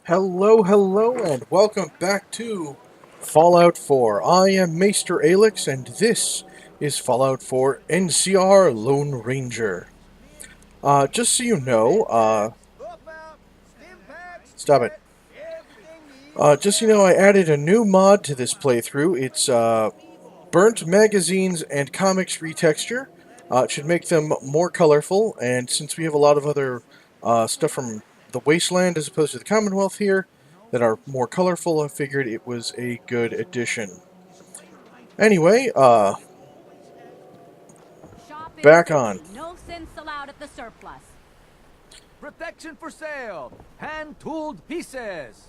Hello, hello, and welcome back to Fallout 4. I am Maester Aelix, and this is Fallout 4 NCR Lone Ranger. Just so you know, stop it. Just so you know, I added a new mod to this playthrough. It's, burnt magazines and comics retexture. It should make them more colorful, and since we have a lot of other stuff from the Wasteland as opposed to the Commonwealth here that are more colorful, I figured it was a good addition. Anyway, back on. No sense allowed at the surplus. Protection for sale! Hand-tooled pieces!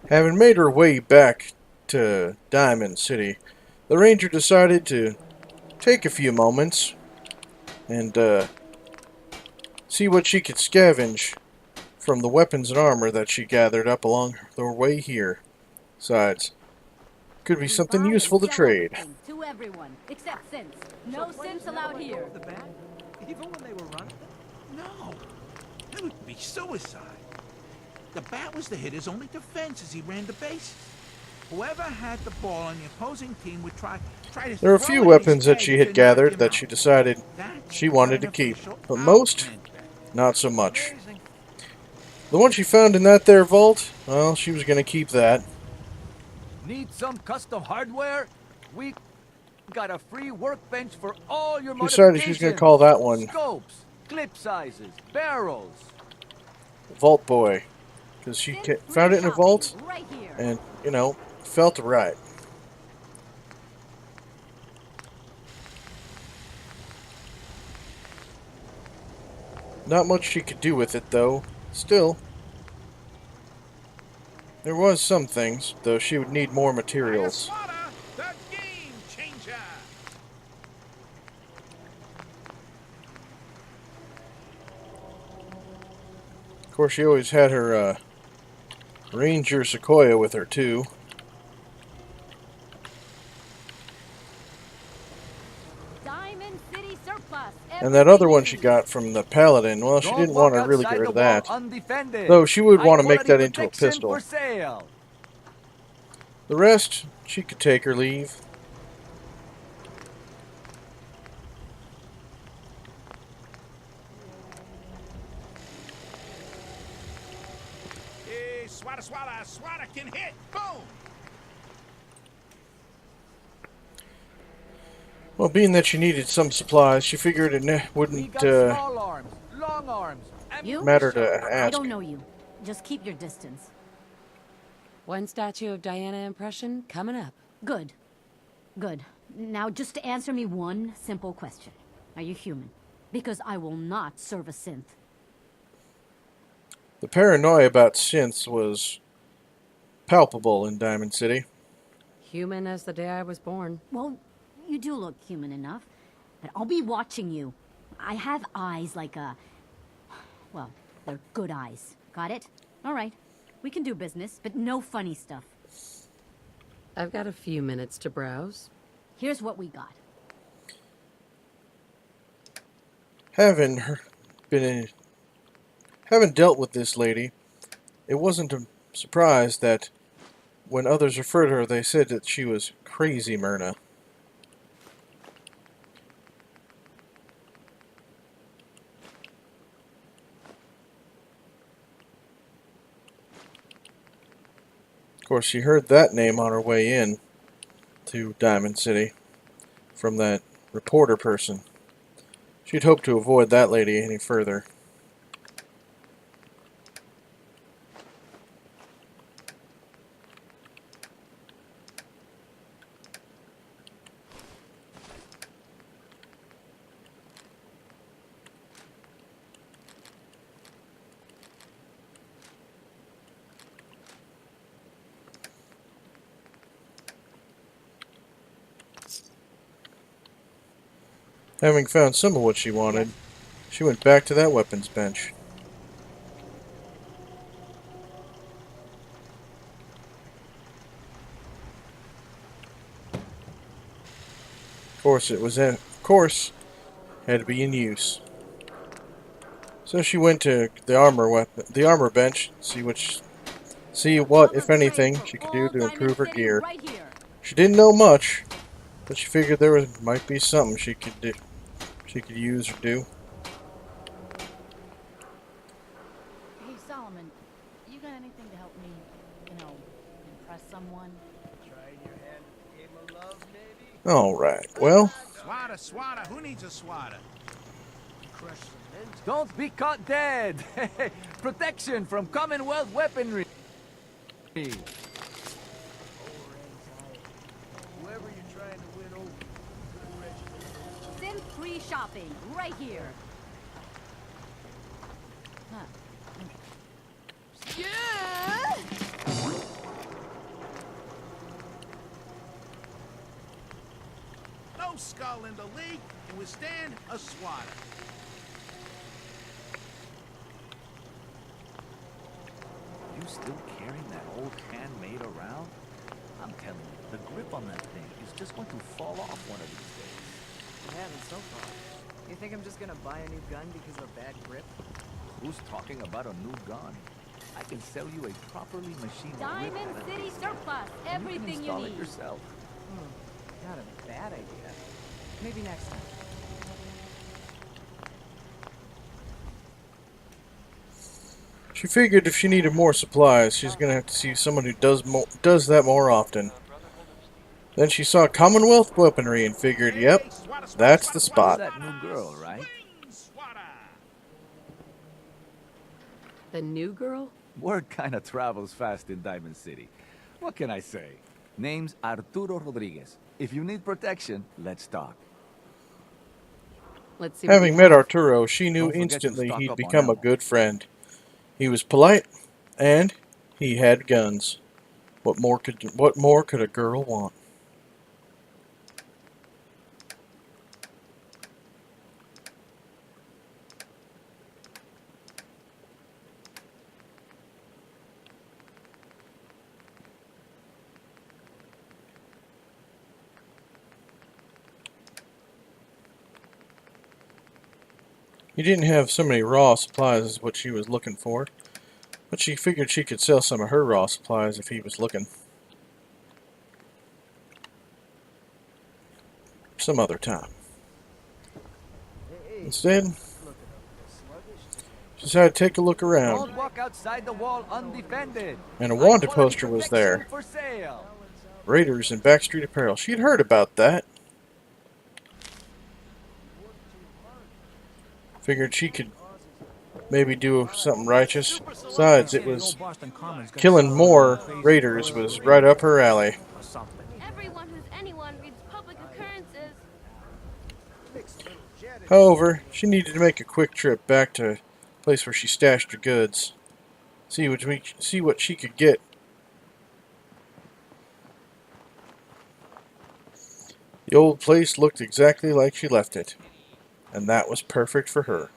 Having made her way back to Diamond City, the Ranger decided to take a few moments and see what she could scavenge from the weapons and armor that she gathered up along the way here. Besides, could be something useful to trade. To everyone, except Sense. No sense allowed here. The bat? Even when they were running? No, that would be suicide. The bat was the hitter's only defense as he ran the bases. Whoever had the ball on the opposing team would try to. There are a few weapons that she had gathered that she decided she wanted to keep, but most, not so much. The one she found in that there vault, well, she was going to keep that. Need some custom hardware? We got a free workbench for all your She decided she was going to call that one scopes, clip sizes, barrels. Vault Boy, because she found it in a vault, Right here. and, you know, felt right. Not much she could do with it, though. Still, there was some things, though she would need more materials. The game changer. Of course, she always had her Ranger Sequoia with her, too. Diamond City surplus. And that other one she got from the Paladin, well, she didn't want to really get rid of that. Though she would want to make that into a pistol. For sale. The rest, she could take or leave. Hey, swata can hit. Boom. Well, being that she needed some supplies, she figured it We wouldn't got small arms, long arms, You? matter to I ask. don't know you. Just keep your distance. One statue of Diana impression coming up. Good. Good. Now just to answer me one simple question. Are you human? Because I will not serve a synth. The paranoia about synths was palpable in Diamond City. Human as the day I was born. Well, you do look human enough. But I'll be watching you. I have eyes like a... Well, they're good eyes. Got it? All right. We can do business, but no funny stuff. I've got a few minutes to browse. Here's what we got. Having dealt with this lady, it wasn't a surprise that when others referred to her, they said that she was crazy Myrna. Of course, she heard that name on her way in to Diamond City from that reporter person. She'd hoped to avoid that lady any further. Having found some of what she wanted, she went back to that weapons bench. Of course, had to be in use. So she went to the armor bench, see what see what, if Double trade anything, for she could do all to Diamond improve her City gear. right here. She didn't know much, but she figured might be something she could do, she could use or do. Hey, Solomon, you got anything to help me, impress someone? All right. Well, Swatter, swatter. Who needs a swatter? Don't be caught dead! Protection from Commonwealth weaponry! Sim free shopping right here. Huh. Yeah! No skull in the league can withstand a swatter. You still carrying that old handmade around? I'm telling you, the grip on that thing is just going to fall off one of these days. I haven't so far. You think I'm just gonna buy a new gun because of a bad grip? Who's talking about a new gun? I can sell you a properly machined Diamond grip City surplus, and everything you can install you it need. yourself. Not a bad idea. Maybe next time. she figured if she needed more supplies, she's gonna have to see someone who does that more often. Then she saw Commonwealth weaponry and figured, yep, Hey, swatter, swatter, that's the swatter, You're spot. that new girl, right? Swing, swatter. The new girl? Word kinda travels fast in Diamond City. What can I say? Name's Arturo Rodriguez. If you need protection, let's talk. Let's see what Having you met have. Arturo, she knew Don't forget to instantly stock he'd up on become a ammo. good friend. He was polite, and he had guns. What more could a girl want? He didn't have so many raw supplies as what she was looking for, but she figured she could sell some of her raw supplies if he was looking. Some other time. Instead, she decided to take a look around, Don't walk outside the wall undefended. and a High wanted quality poster was protection there. for sale. Raiders in Backstreet Apparel. She'd heard about that. Figured she could maybe do something righteous. Besides, it was killing more raiders was right up her alley. Everyone who's anyone reads public occurrences. However, she needed to make a quick trip back to the place where she stashed her goods. See what she could get. The old place looked exactly like she left it, and that was perfect for her.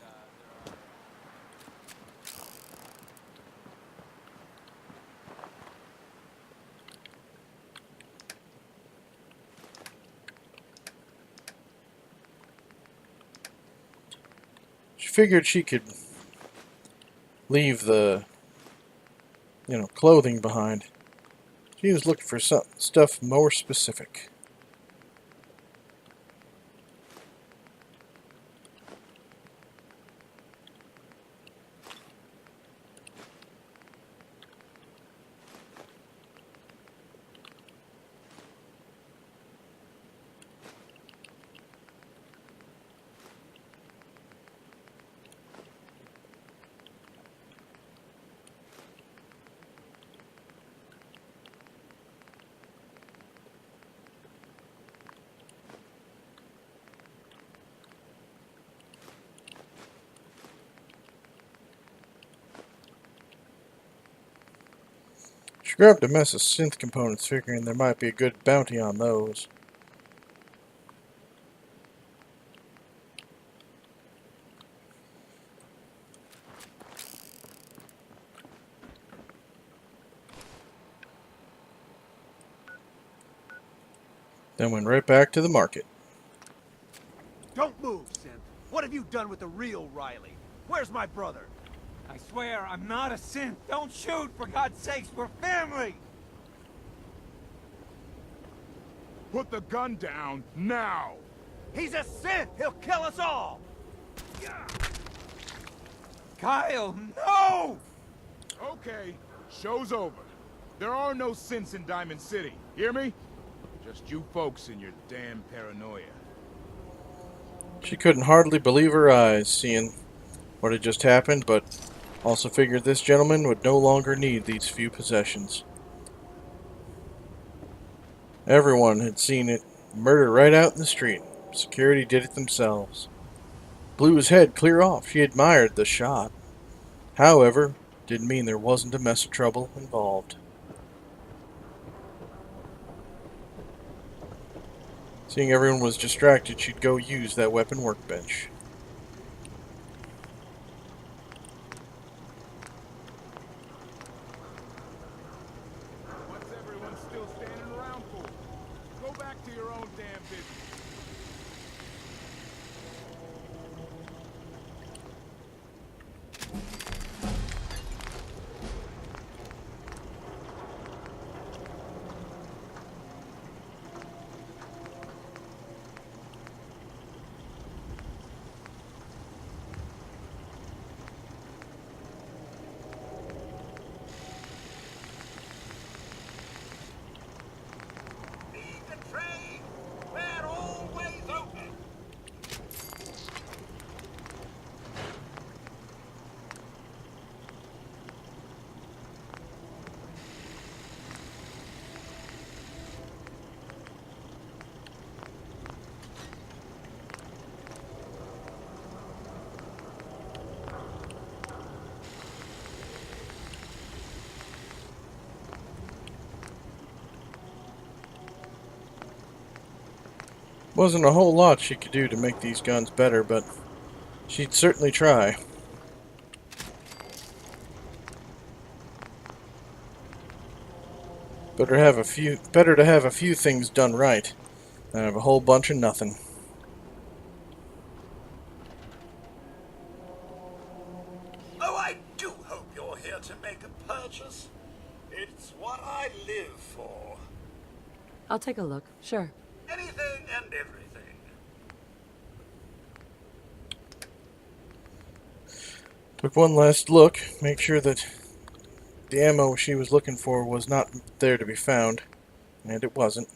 She figured she could leave the, clothing behind. She was looking for some stuff more specific. She grabbed a mess of synth components, figuring there might be a good bounty on those. Then went right back to the market. Don't move, Sim. What have you done with the real Riley? Where's my brother? I swear I'm not a synth. Don't shoot, for God's sakes, we're family! Put the gun down, now! He's a synth! He'll kill us all! Kyle, no! Okay, show's over. There are no synths in Diamond City, hear me? Just you folks and your damn paranoia. She couldn't hardly believe her eyes, seeing what had just happened, but also figured this gentleman would no longer need these few possessions. Everyone had seen it, murder right out in the street. Security did it themselves. Blew his head clear off. She admired the shot. However, didn't mean there wasn't a mess of trouble involved. Seeing everyone was distracted, she'd go use that weapon workbench. What's everyone still standing around for? Go back to your own damn business. Wasn't a whole lot she could do to make these guns better, but she'd certainly try. Better to have a few things done right than have a whole bunch of nothing. Oh, I do hope you're here to make a purchase. It's what I live for. I'll take a look, sure. Anything and everything. Took one last look, make sure that the ammo she was looking for was not there to be found, and it wasn't.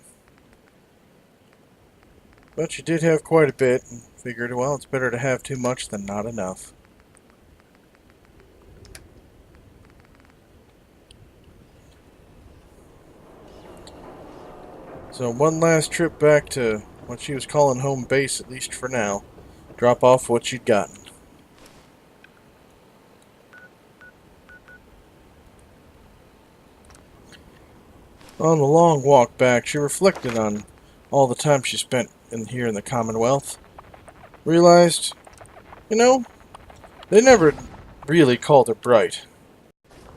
But she did have quite a bit, and figured, well, it's better to have too much than not enough. So one last trip back to what she was calling home base, at least for now. Drop off what she'd gotten. On the long walk back, she reflected on all the time she spent here in the Commonwealth. Realized, you know, they never really called her bright.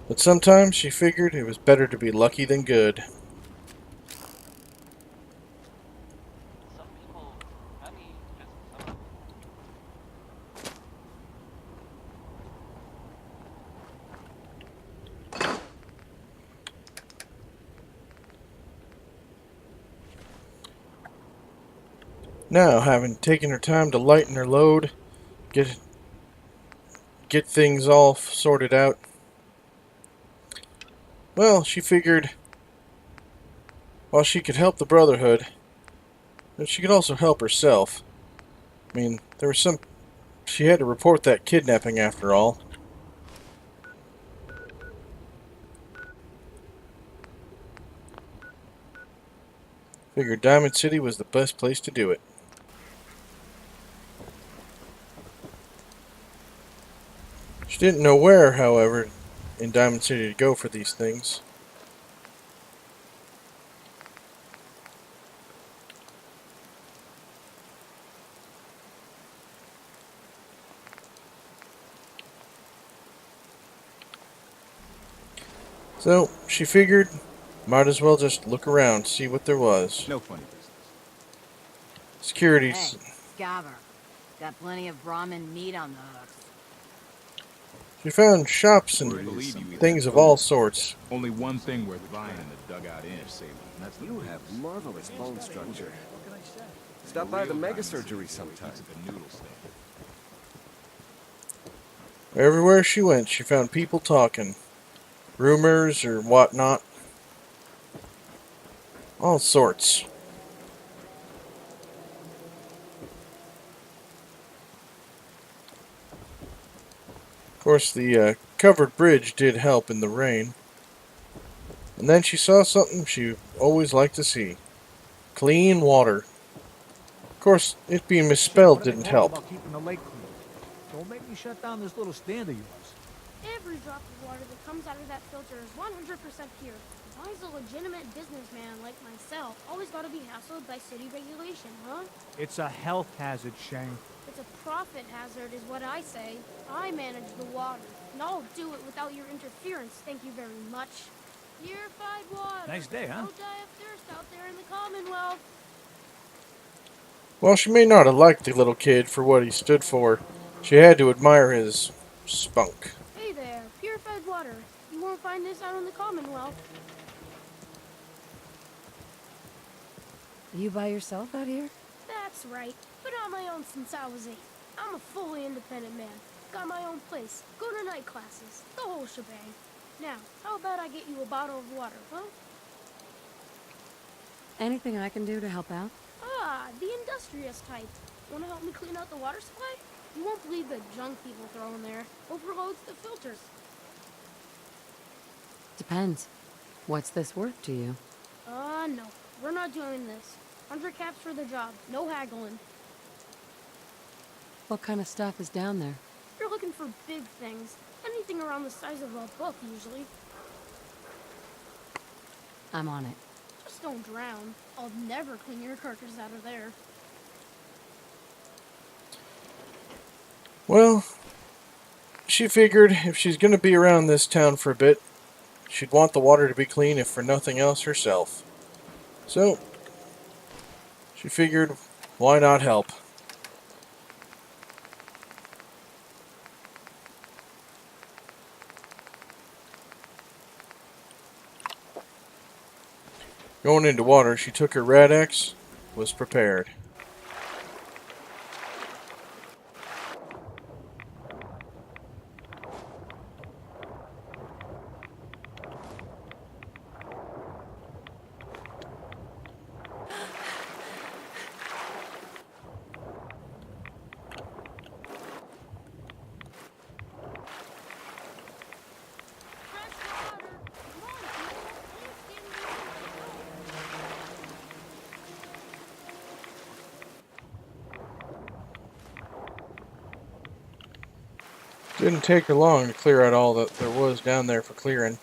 But sometimes she figured it was better to be lucky than good. Now, having taken her time to lighten her load, get things all sorted out, well, she figured while she could help the Brotherhood, that she could also help herself. I mean, she had to report that kidnapping after all. Figured Diamond City was the best place to do it. She didn't know where, however, in Diamond City to go for these things. So, she figured, might as well just look around, see what there was. No funny business. Security's... Hey, Scabber. Got plenty of Brahmin meat on the hooks. She found shops and Believe you eat things that of food. all sorts. Only one thing worth buying in the dugout inn. You have marvelous bone structure. Stop by the mega surgery sometime. The noodle stand. Everywhere she went, she found people talking. Rumors or whatnot. All sorts. Of course, the covered bridge did help in the rain. And then she saw something she always liked to see. Clean water. Of course, it being misspelled didn't help. About keeping the lake clean. Don't make me shut down this little stand of yours. Every drop of water that comes out of that filter is 100% pure. Why's a legitimate businessman like myself always gotta be hassled by city regulation, huh? It's a health hazard, Shane. It's a profit hazard is what I say. I manage the water, and I'll do it without your interference, thank you very much. Purified water. Nice day, huh? Don't die of thirst out there in the Commonwealth. While she may not have liked the little kid for what he stood for, she had to admire his spunk. Hey there, purified water. You won't find this out in the Commonwealth. You by yourself out here? That's right. Been on my own since I was 8. I'm a fully independent man. Got my own place. Go to night classes. The whole shebang. Now, how about I get you a bottle of water, huh? Anything I can do to help out? Ah, the industrious type. Wanna help me clean out the water supply? You won't believe the junk people throw in there. Overloads the filters. Depends. What's this worth to you? No. We're not doing this. 100 caps for the job. No haggling. What kind of stuff is down there? You're looking for big things. Anything around the size of a book, usually. I'm on it. Just don't drown. I'll never clean your carcass out of there. Well, she figured if she's going to be around this town for a bit, she'd want the water to be clean if for nothing else herself. So, she figured, why not help? Going into water, she took her rat axe, was prepared. Didn't take her long to clear out all that there was down there for clearing.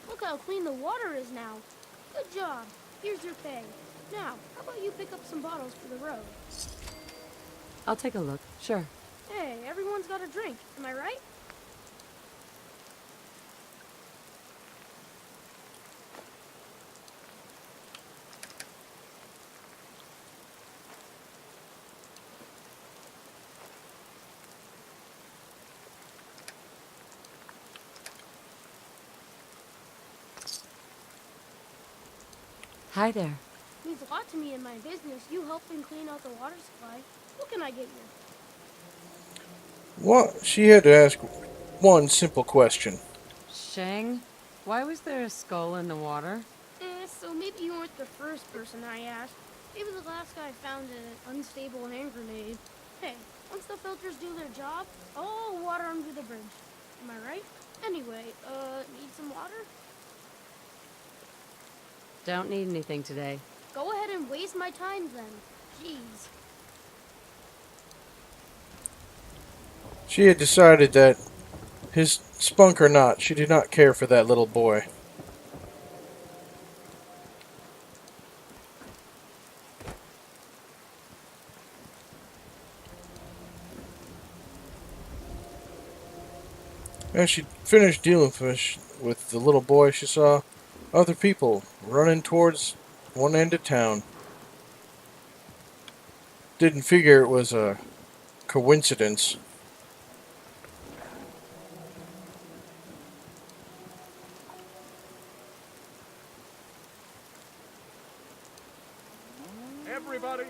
Look how clean the water is now. Good job. Here's your pay. Now, how about you pick up some bottles for the road? I'll take a look. Sure. Hey, everyone's got a drink. Am I right? Hi there. Means a lot to me in my business. You helping clean out the water supply. What can I get you? What? She had to ask one simple question. Shang, why was there a skull in the water? So maybe you weren't the first person I asked. Maybe the last guy found an unstable hand grenade. Hey, once the filters do their job, all water under the bridge. Am I right? Anyway, need some water? Don't need anything today. Go ahead and waste my time then. Jeez. She had decided that, his spunk or not, she did not care for that little boy. As she finished dealing with the little boy, she saw other people running towards one end of town. Didn't figure it was a coincidence. Everybody,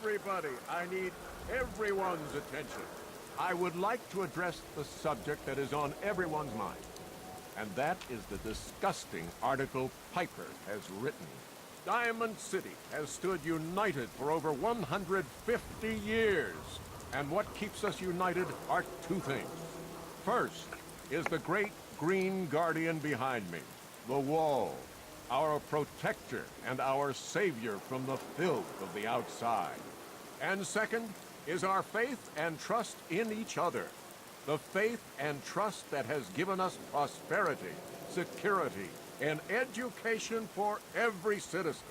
everybody, I need everyone's attention. I would like to address the subject that is on everyone's mind. And that is the disgusting article Piper has written. Diamond City has stood united for over 150 years. And what keeps us united are two things. First is the great green guardian behind me, the wall, our protector and our savior from the filth of the outside. And second is our faith and trust in each other. The faith and trust that has given us prosperity, security, and education for every citizen.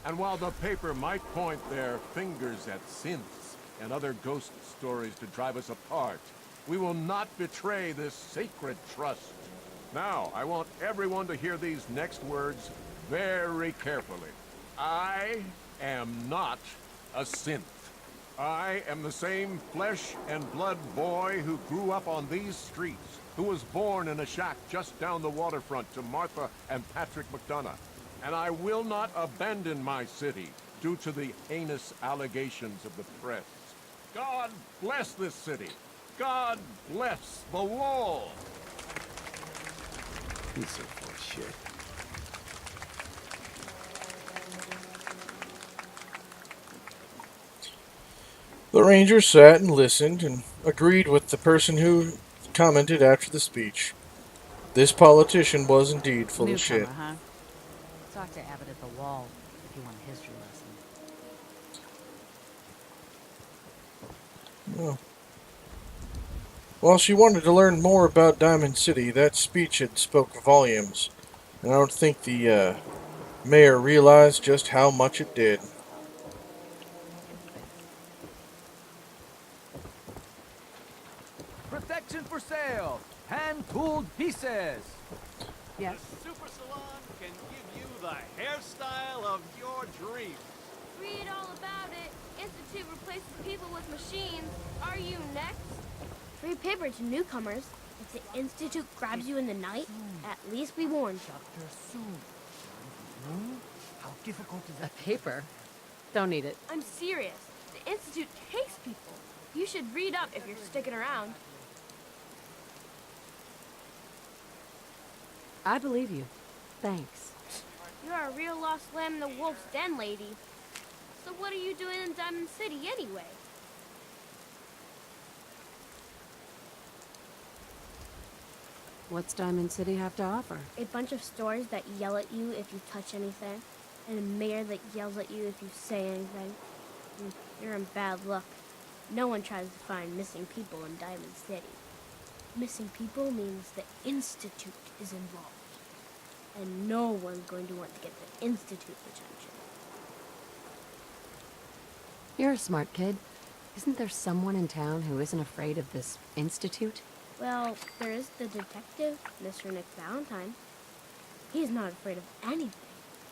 And while the paper might point their fingers at synths and other ghost stories to drive us apart, we will not betray this sacred trust. Now, I want everyone to hear these next words very carefully. I am not a synth. I am the same flesh and blood boy who grew up on these streets, who was born in a shack just down the waterfront to Martha and Patrick McDonough. And I will not abandon my city due to the heinous allegations of the press. God bless this city. God bless the wall. He's so full of shit. The ranger sat and listened and agreed with the person who commented after the speech. This politician was indeed full of shit. Huh? Talk to Abbott at the wall if you want a history lesson. Well, while she wanted to learn more about Diamond City, that speech had spoke volumes, and I don't think the mayor realized just how much it did. Protection for sale. Hand-tooled pieces. Yes. The Super Salon can give you the hairstyle of your dreams. Read all about it. Institute replaces people with machines. Are you next? Free paper to newcomers. If the Institute grabs you in the night, at least be warned. How difficult is A paper? Don't need it. I'm serious. The Institute takes people. You should read up if you're sticking around. I believe you. Thanks. You're a real lost lamb in the wolf's den, lady. So what are you doing in Diamond City anyway? What's Diamond City have to offer? A bunch of stores that yell at you if you touch anything, and a mayor that yells at you if you say anything. You're in bad luck. No one tries to find missing people in Diamond City. Missing people means the Institute is involved. And no one's going to want to get the Institute's attention. You're a smart kid. Isn't there someone in town who isn't afraid of this institute? Well, there is the detective, Mr. Nick Valentine. He's not afraid of anything.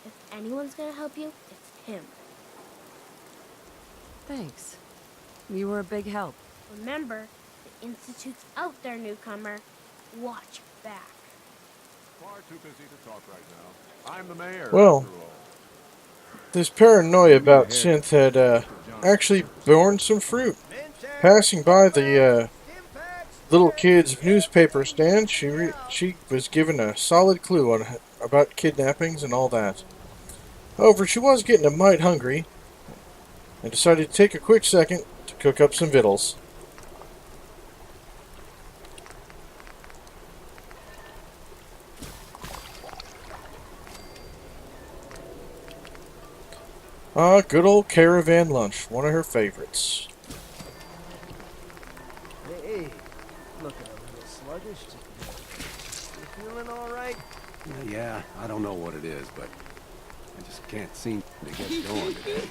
If anyone's gonna help you, it's him. Thanks. You were a big help. Remember, the Institute's out there, newcomer. Watch back. Far too busy to talk right now. I'm the mayor. Well, after all. this paranoia about synth had actually borne some fruit. Passing by the little kid's newspaper stand, she was given a solid clue on about kidnappings and all that. However, she was getting a mite hungry and decided to take a quick second to cook up some victuals. Good old caravan lunch, one of her favorites. Hey, looking a little sluggish today. You feeling all right? Yeah, I don't know what it is, but I just can't seem to get going today.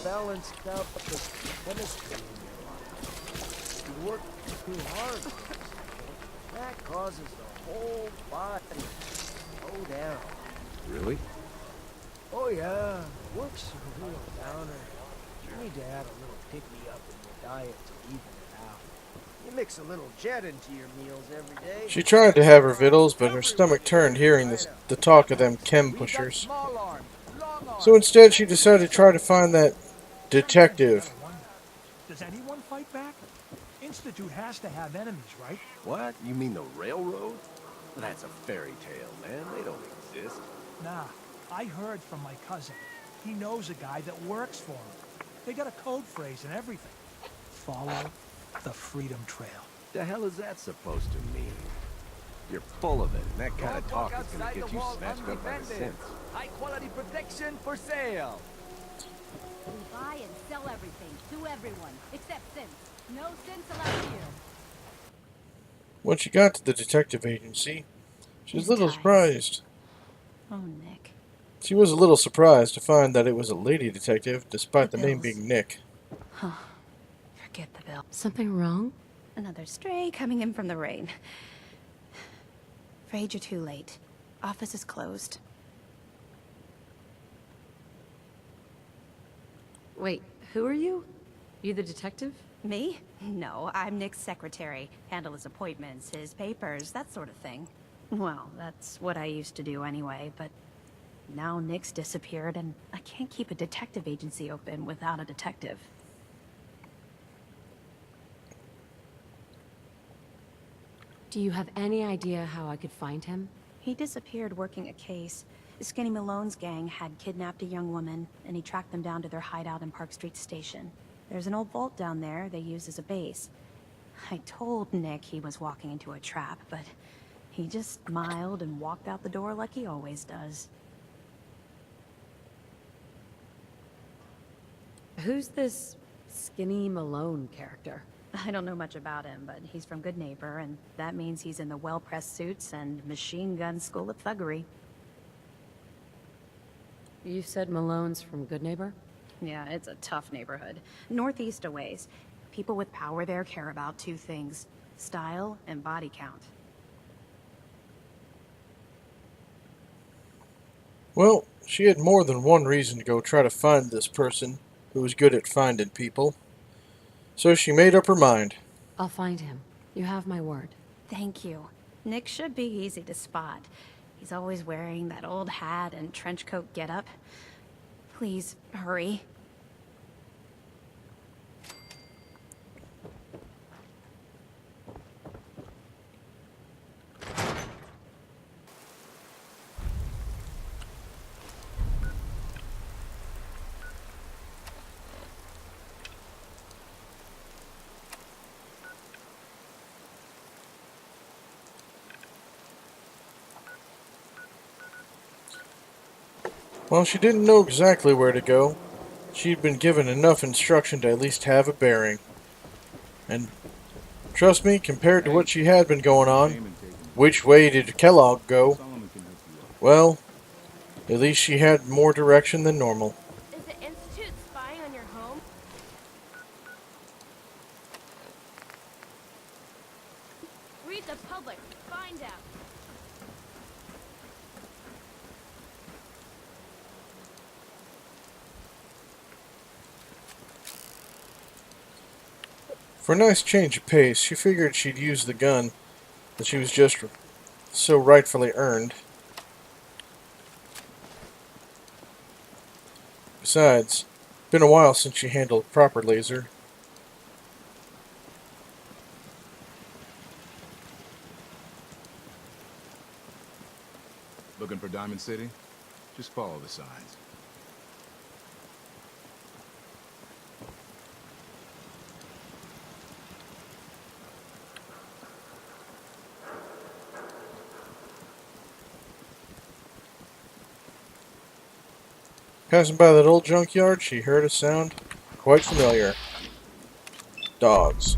Balanced out the chemistry in your life. You work too hard. That causes the whole body to slow down. Really? Oh yeah, work's a real downer. You need to add a little pick-me-up in your diet to even it out. You mix a little jet into your meals every day. She tried to have her victuals, but her stomach turned hearing the talk of them chem pushers. Small arms, long So instead, she decided to try to find that detective. Does anyone fight back? Institute has to have enemies, right? What? You mean the railroad? That's a fairy tale, man. They don't exist. Nah, I heard from my cousin. He knows a guy that works for him. They got a code phrase and everything. Follow the Freedom Trail. The hell is that supposed to mean? You're full of it, and that kind of talk is gonna get you snatched up by the synths. High quality protection for sale. We buy and sell everything to everyone, except synths. No synths allowed here. When she got to the detective agency, she was a little surprised. Oh, Nick. She was a little surprised to find that it was a lady detective, despite the name being Nick. Huh. Forget the bill. Something wrong? Another stray coming in from the rain. Afraid you're too late. Office is closed. Wait, who are you? You the detective? Me? No, I'm Nick's secretary. Handle his appointments, his papers, that sort of thing. Well, that's what I used to do anyway, but now Nick's disappeared and I can't keep a detective agency open without a detective. Do you have any idea how I could find him? He disappeared working a case. Skinny Malone's gang had kidnapped a young woman, and he tracked them down to their hideout in Park Street Station. There's an old vault down there they use as a base. I told Nick he was walking into a trap, but he just smiled and walked out the door like he always does. Who's this Skinny Malone character? I don't know much about him, but he's from Good Neighbor, and that means he's in the well-pressed suits and machine gun school of thuggery. You said Malone's from Good Neighbor? Yeah, it's a tough neighborhood. Northeast a ways. People with power there care about two things: style and body count. Well, she had more than one reason to go try to find this person who was good at finding people. So she made up her mind. I'll find him. You have my word. Thank you. Nick should be easy to spot. He's always wearing that old hat and trench coat getup. Please, hurry. Well, she didn't know exactly where to go. She'd been given enough instruction to at least have a bearing. And trust me, compared to what she had been going on, which way did Kellogg go? Well, at least she had more direction than normal. Is the Institute spying on your home? Read the public. Find out. For a nice change of pace, she figured she'd use the gun that she was just so rightfully earned. Besides, it's been a while since she handled a proper laser. Looking for Diamond City? Just follow the signs. Passing by that old junkyard, she heard a sound quite familiar. Dogs.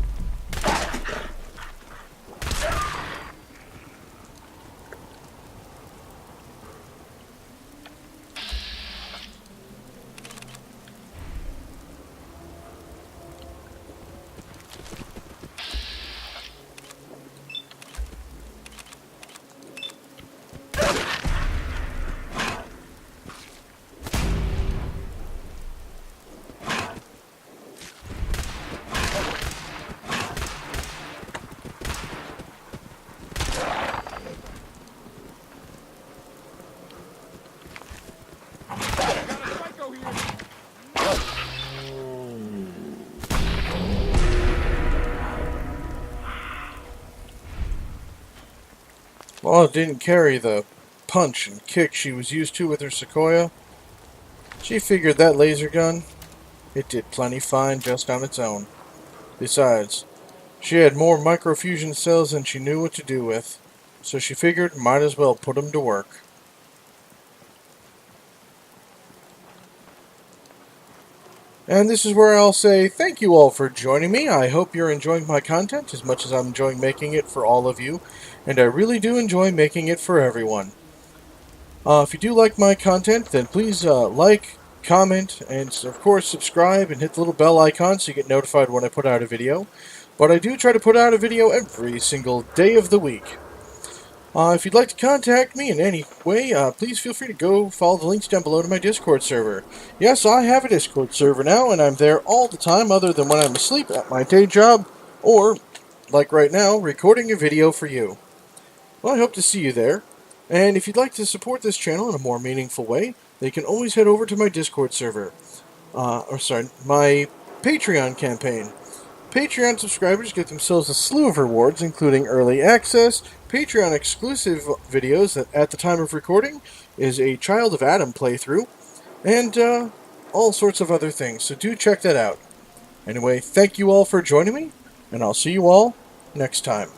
Well, it didn't carry the punch and kick she was used to with her Sequoia. She figured that laser gun, it did plenty fine just on its own. Besides, she had more microfusion cells than she knew what to do with, so she figured might as well put 'em to work. And this is where I'll say thank you all for joining me. I hope you're enjoying my content as much as I'm enjoying making it for all of you, and I really do enjoy making it for everyone. If you do like my content, then please like, comment, and of course subscribe and hit the little bell icon so you get notified when I put out a video. But I do try to put out a video every single day of the week. If you'd like to contact me in any way, please feel free to go follow the links down below to my Discord server. Yes, I have a Discord server now, and I'm there all the time other than when I'm asleep at my day job, or, like right now, recording a video for you. Well, I hope to see you there. And if you'd like to support this channel in a more meaningful way, then you can always head over to my Discord server. My Patreon campaign. Patreon subscribers get themselves a slew of rewards, including early access, Patreon exclusive videos that at the time of recording is a Child of Adam playthrough, and all sorts of other things, so do check that out. Anyway, thank you all for joining me, and I'll see you all next time.